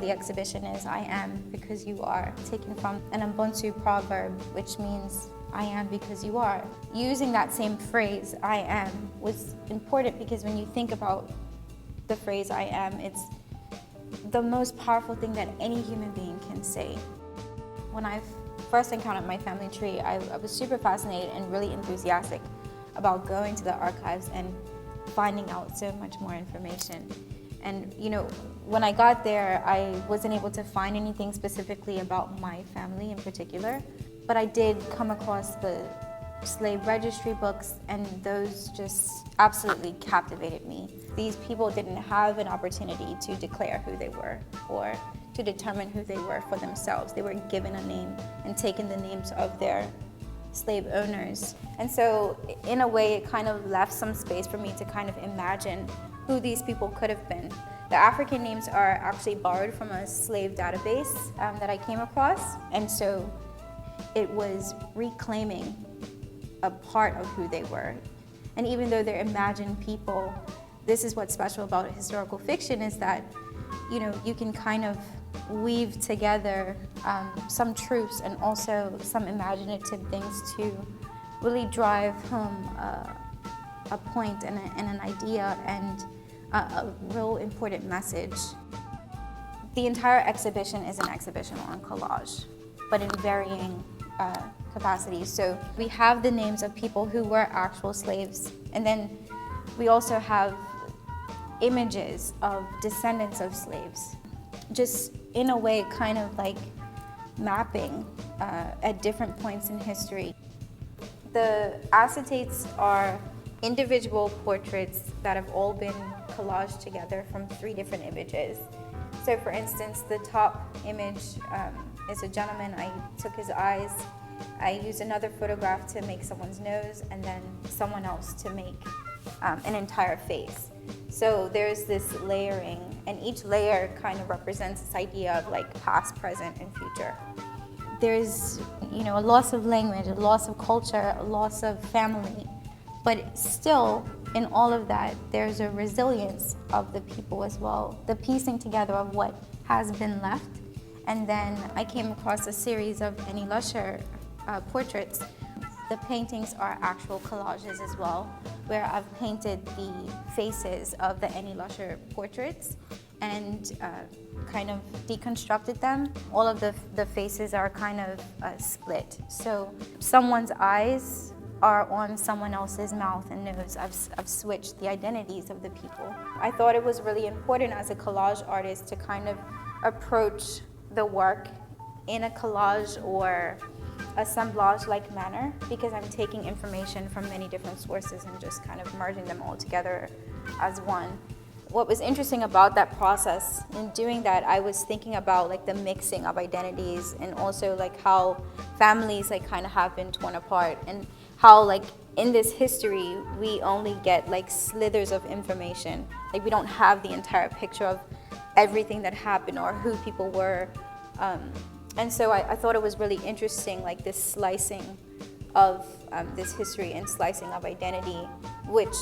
of the exhibition is I am because you are, taken from an Ubuntu proverb, which means I am because you are. Using that same phrase, I am, was important because when you think about the phrase I am, it's the most powerful thing that any human being can say. When I first encountered my family tree, I was super fascinated and really enthusiastic about going to the archives and finding out so much more information. And when I got there, I wasn't able to find anything specifically about my family in particular, but I did come across the slave registry books, and those just absolutely captivated me. These people didn't have an opportunity to declare who they were or to determine who they were for themselves. They were given a name and taken the names of their slave owners. And so in a way, it kind of left some space for me to kind of imagine who these people could have been. The African names are actually borrowed from a slave database that I came across. And so it was reclaiming a part of who they were. And even though they're imagined people, this is what's special about historical fiction, is that you can kind of weave together some truths and also some imaginative things to really drive home a point and an idea and a real important message. The entire exhibition is an exhibition on collage, but in varying capacities. So we have the names of people who were actual slaves, and then we also have images of descendants of slaves, just in a way kind of like mapping at different points in history. The acetates are individual portraits that have all been collaged together from 3 different images. So for instance, the top image is a gentleman. I took his eyes. I used another photograph to make someone's nose, and then someone else to make an entire face. So there's this layering, and each layer kind of represents this idea of like past, present, and future. There's a loss of language, a loss of culture, a loss of family, but still in all of that, there's a resilience of the people as well, the piecing together of what has been left. And then I came across a series of Annie Lusher portraits. The paintings are actual collages as well, where I've painted the faces of the Annie Lusher portraits and kind of deconstructed them. All of the faces are kind of split. So someone's eyes are on someone else's mouth and nose. I've switched the identities of the people. I thought it was really important as a collage artist to kind of approach the work in a collage or assemblage-like manner, because I'm taking information from many different sources and just kind of merging them all together as one. What was interesting about that process, in doing that, I was thinking about like the mixing of identities, and also like how families like kind of have been torn apart, and how like in this history we only get like slithers of information. Like we don't have the entire picture of everything that happened or who people were. And so I thought it was really interesting, like this slicing of this history and slicing of identity, which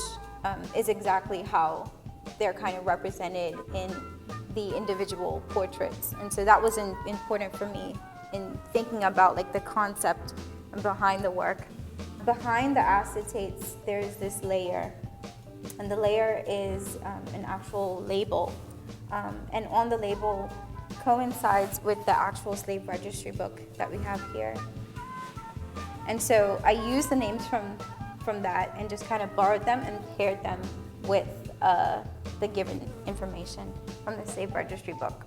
is exactly how they're kind of represented in the individual portraits. And so that was important for me in thinking about like the concept behind the work. Behind the acetates, there's this layer, and the layer is an actual label. And on the label coincides with the actual slave registry book that we have here. And so I used the names from that and just kind of borrowed them and paired them with the given information from the slave registry book.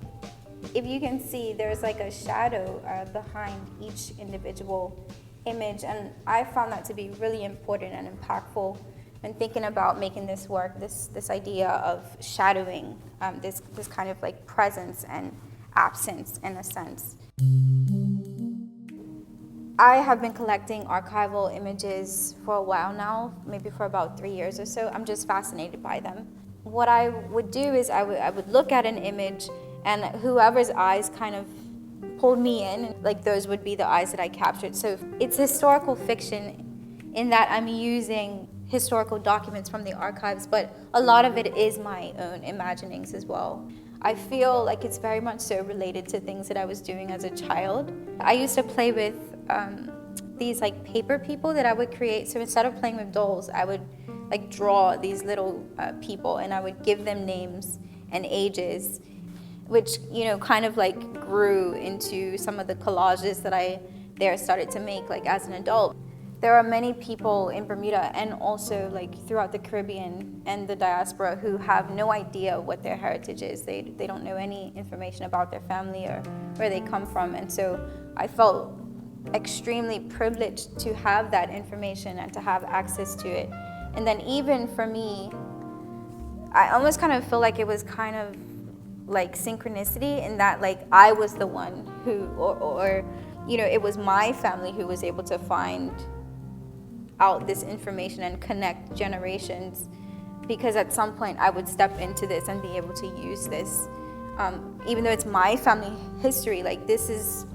If you can see, there's like a shadow behind each individual image, and I found that to be really important and impactful when thinking about making this work, this idea of shadowing, this kind of like presence and absence in a sense. I have been collecting archival images for a while now, maybe for about 3 years or so. I'm just fascinated by them. What I would do is I would look at an image, and whoever's eyes kind of pulled me in, like those would be the eyes that I captured. So it's historical fiction in that I'm using historical documents from the archives, but a lot of it is my own imaginings as well. I feel like it's very much so related to things that I was doing as a child. I used to play with these like paper people that I would create. So instead of playing with dolls, I would like draw these little people, and I would give them names and ages, which, you know, kind of like grew into some of the collages that I started to make like as an adult. There are many people in Bermuda and also like throughout the Caribbean and the diaspora who have no idea what their heritage is. They don't know any information about their family or where they come from. And so I felt extremely privileged to have that information and to have access to it. And then even for me, I almost kind of feel like it was kind of like synchronicity in that like I was the one who, or you know, it was my family who was able to find out this information and connect generations, because at some point I would step into this and be able to use this. Even though it's my family history, like this is,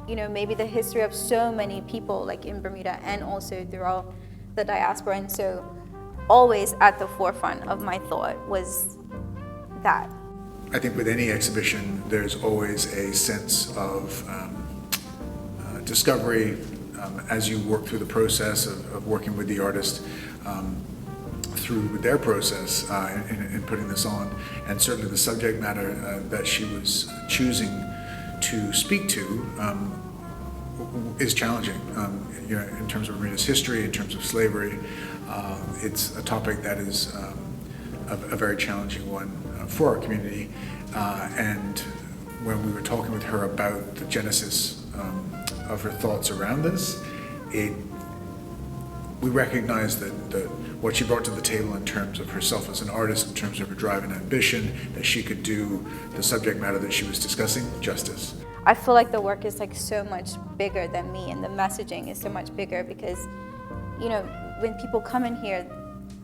you know, maybe the history of so many people like in Bermuda and also throughout the diaspora. And so always at the forefront of my thought was that. I think with any exhibition, there's always a sense of discovery as you work through the process of working with the artist through their process in putting this on. And certainly the subject matter that she was choosing to speak to is challenging. You know, in terms of Bermuda's history, in terms of slavery, it's a topic that is a very challenging one for our community. And when we were talking with her about the genesis of her thoughts around this, we recognized that what she brought to the table in terms of herself as an artist, in terms of her drive and ambition, that she could do the subject matter that she was discussing justice. I feel like the work is like so much bigger than me, and the messaging is so much bigger because, you know, when people come in here,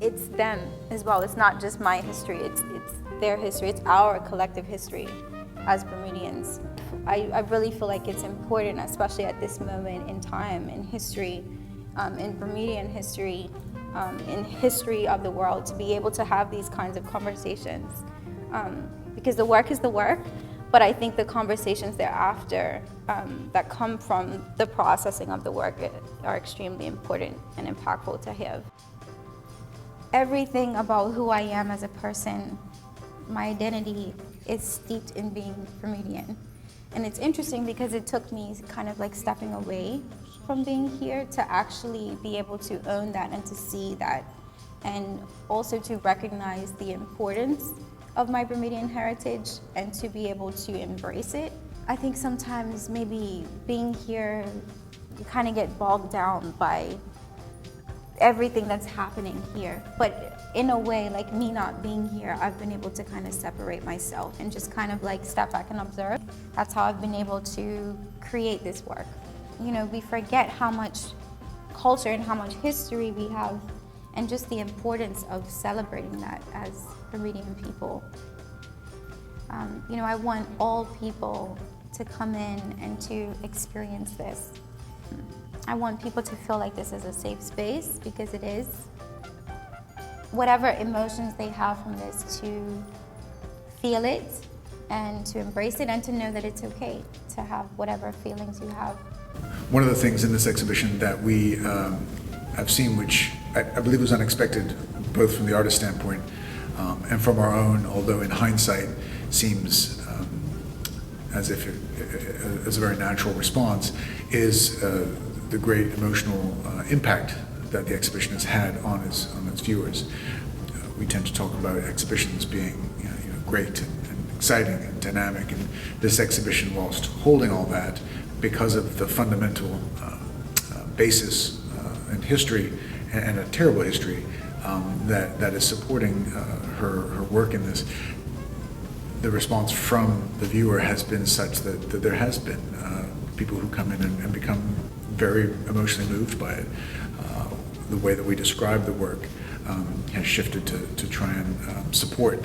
it's them as well. It's not just my history, it's their history, it's our collective history as Bermudians. I really feel like it's important, especially at this moment in time in history, in Bermudian history, in history of the world, to be able to have these kinds of conversations. Because the work is the work, but I think the conversations thereafter that come from the processing of the work are extremely important and impactful to have. Everything about who I am as a person, my identity, is steeped in being Bermudian. And it's interesting because it took me kind of like stepping away from being here to actually be able to own that and to see that, and also to recognize the importance of my Bermudian heritage and to be able to embrace it. I think sometimes maybe being here, you kind of get bogged down by everything that's happening here. But in a way, like me not being here, I've been able to kind of separate myself and just kind of like step back and observe. That's how I've been able to create this work. You know, we forget how much culture and how much history we have, and just the importance of celebrating that as Bermudian people. You know, I want all people to come in and to experience this. I want people to feel like this is a safe space, because it is. Whatever emotions they have from this, to feel it and to embrace it, and to know that it's okay to have whatever feelings you have. One of the things in this exhibition that we have seen, which I believe was unexpected, both from the artist standpoint and from our own, although in hindsight seems as if as a very natural response, is the great emotional impact that the exhibition has had on its viewers. We tend to talk about exhibitions being great and exciting and dynamic, and this exhibition, whilst holding all that, because of the fundamental basis and history, and a terrible history that is supporting her work in this, the response from the viewer has been such that there has been people who come in and become very emotionally moved by it. The way that we describe the work has shifted to try and support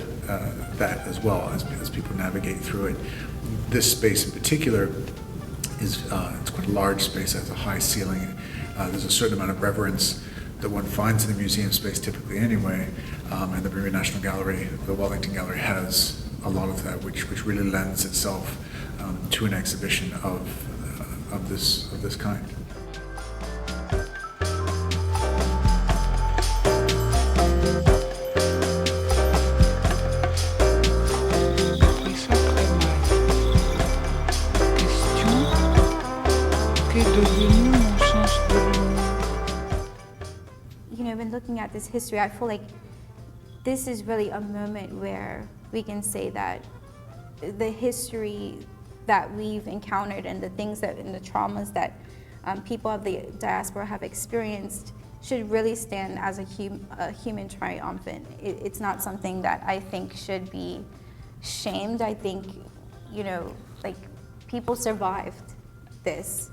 that as well as people navigate through it. This space in particular is it's quite a large space, has a high ceiling. There's a certain amount of reverence that one finds in the museum space typically anyway, and the Bermuda National Gallery, the Wellington Gallery, has a lot of that, which really lends itself to an exhibition of this kind. You know, when looking at this history, I feel like this is really a moment where we can say that the history that we've encountered and the things that and the traumas that people of the diaspora have experienced should really stand as a human triumphant. It's not something that I think should be shamed. I think, you know, like, people survived this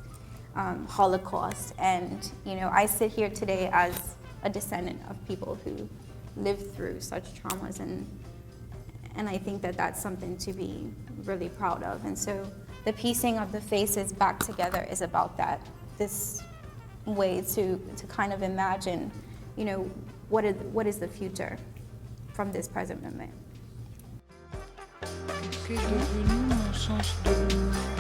Holocaust, and, you know, I sit here today as a descendant of people who lived through such traumas, and I think that that's something to be really proud of. And so the piecing of the faces back together is about that, this way to kind of imagine, you know, what is the future from this present moment. Qu'est devenu mon sens de l'humour?